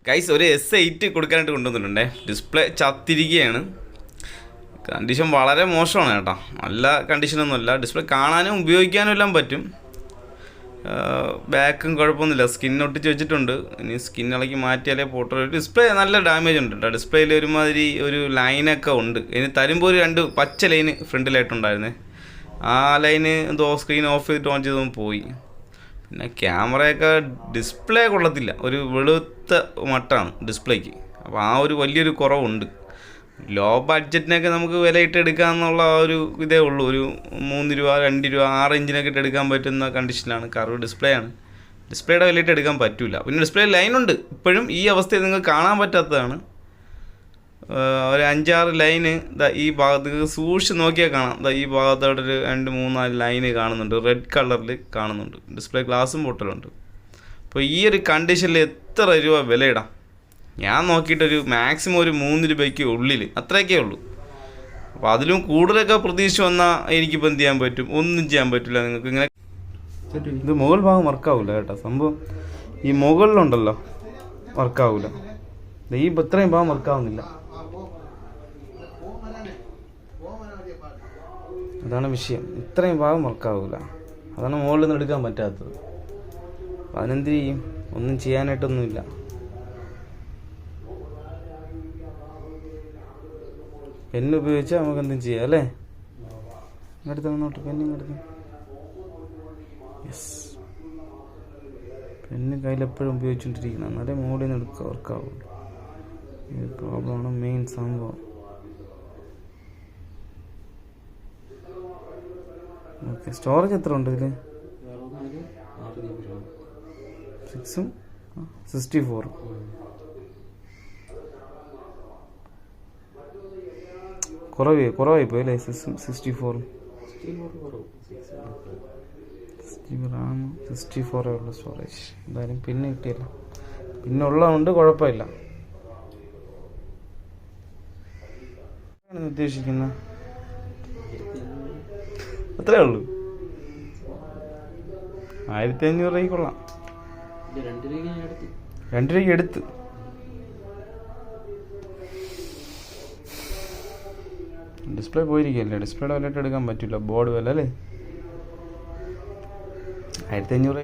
Guys ഒരു S8 കൊടുക്കാനായിട്ട് കൊണ്ടുവന്നിട്ടുണ്ടേ. Display ചത്തിരിക്കുകയാണ്. Condition വളരെ മോശമാണ് കേട്ടോ, നല്ല കണ്ടീഷനൊന്നുമല്ല. ഡിസ്പ്ലേ കാണാനും ഉപയോഗിക്കാനും എല്ലാം പറ്റും. ബാക്കും കുഴപ്പമൊന്നുമില്ല, സ്കിൻ ഒട്ടിച്ച് വെച്ചിട്ടുണ്ട്. ഇനി സ്കിൻ ഇളക്കി മാറ്റിയാലേ പോട്ടോ. ഡിസ്പ്ലേ നല്ല ഡാമേജ് ഉണ്ട് കേട്ടോ. ഡിസ്പ്ലേയിൽ ഒരുമാതിരി ഒരു ലൈനൊക്കെ ഉണ്ട്. ഇനി തരുമ്പോൾ ഒരു 2 പച്ച ലൈന് ഫ്രണ്ടിലായിട്ടുണ്ടായിരുന്നേ. ആ ലൈന് എന്തോ സ്ക്രീൻ ഓഫ് ചെയ്തിട്ട് ഓൺ ചെയ്തൊന്നും പോയി. പിന്നെ ക്യാമറയൊക്കെ ഡിസ്പ്ലേ കൊള്ളത്തില്ല, ഒരു വെളുത്ത മട്ടാണ് ഡിസ്പ്ലേക്ക്. അപ്പോൾ ആ ഒരു വലിയൊരു കുറവുണ്ട്. ലോ ബഡ്ജറ്റിനൊക്കെ നമുക്ക് വിലയിട്ട് എടുക്കാമെന്നുള്ള ആ ഒരു ഇതേ ഉള്ളൂ. ഒരു 3 രൂപ 2 രൂപ 6 ഇഞ്ചിനൊക്കെ ഇട്ട് എടുക്കാൻ പറ്റുന്ന കണ്ടീഷനിലാണ്. കർവ് ഡിസ്പ്ലേ ആണ്, ഡിസ്പ്ലേയുടെ വിലയിട്ട് എടുക്കാൻ പറ്റില്ല. പിന്നെ ഡിസ്പ്ലേ ലൈനുണ്ട് ഇപ്പോഴും. ഈ അവസ്ഥയിൽ നിങ്ങൾക്ക് കാണാൻ പറ്റാത്തതാണ്. ഒരു 5-6 ലൈന് ഈ ഭാഗത്ത് സൂക്ഷിച്ച് നോക്കിയാൽ കാണാം. ഈ ഭാഗത്തോടെ ഒരു 2-3-4 ലൈന് കാണുന്നുണ്ട്, റെഡ് കളറിൽ കാണുന്നുണ്ട്. ഡിസ്പ്ലേ ഗ്ലാസും പൊട്ടലുണ്ട്. അപ്പോൾ ഈ ഒരു കണ്ടീഷനിൽ എത്ര രൂപ വിലയിടാം? ഞാൻ നോക്കിയിട്ടൊരു മാക്സിമം ഒരു 3 രൂപയ്ക്ക് ഉള്ളിൽ, അത്രയൊക്കെ ഉള്ളൂ. അപ്പോൾ അതിലും കൂടുതലൊക്കെ പ്രതീക്ഷിച്ച് വന്നാൽ എനിക്കിപ്പോൾ എന്ത് ചെയ്യാൻ പറ്റും? ഒന്നും ചെയ്യാൻ പറ്റില്ല നിങ്ങൾക്ക്. ഇങ്ങനെ ഇത് മുകൾ ഭാഗം വർക്കാവില്ല കേട്ടോ. സംഭവം ഈ മുകളിലുണ്ടല്ലോ വർക്കാവില്ല. ഈ ഇത്രയും ഭാഗം വർക്കാവുന്നില്ല, അതാണ് വിഷയം. ഇത്രയും ഭാഗം വർക്കാവില്ല, അതാണ് മുകളിൽ നിന്ന് എടുക്കാൻ പറ്റാത്തത്. അപ്പം അതിനെന്ത് ചെയ്യും? ഒന്നും ചെയ്യാനായിട്ടൊന്നുമില്ല. പെന്ന് ഉപയോഗിച്ചാൽ നമുക്ക് എന്തും ചെയ്യാം അല്ലേ? ഇങ്ങടുത്ത് വന്നോട്ട്, പെന്നിങ്ങടുത്ത്. യെസ്, പെന്ന് കയ്യിലെപ്പോഴും ഉപയോഗിച്ചുകൊണ്ടിരിക്കണം, എന്നാലേ മുകളിൽ നിന്ന് എടുക്കുക വർക്കാവുള്ളൂ. ഈ പ്രോബ്ലമാണ് മെയിൻ സംഭവം. ഓക്കെ, സ്റ്റോറേജ് എത്ര ഉണ്ട് ഇതിൽ? 6ഉം 64. കുറവായി പോയി അല്ലേ? 64 റാം 64 ഉള്ള സ്റ്റോറേജ്. എന്തായാലും പിന്നെ കിട്ടിയില്ല. പിന്നെ ഉള്ളതുകൊണ്ട് കുഴപ്പമില്ല. ഉദ്ദേശിക്കുന്ന അത്രേ ഉള്ളൂ. 1500 രൂപയ്ക്ക് കൊള്ളാം. 2 രൂപയ്ക്ക് എടുത്ത്. ഡിസ്പ്ലേ പോയിരിക്കുകയല്ലേ, ഡിസ്പ്ലേയുടെ വിലയിട്ട് എടുക്കാൻ പറ്റില്ല. ബോർഡ് വില അല്ലേ 1500.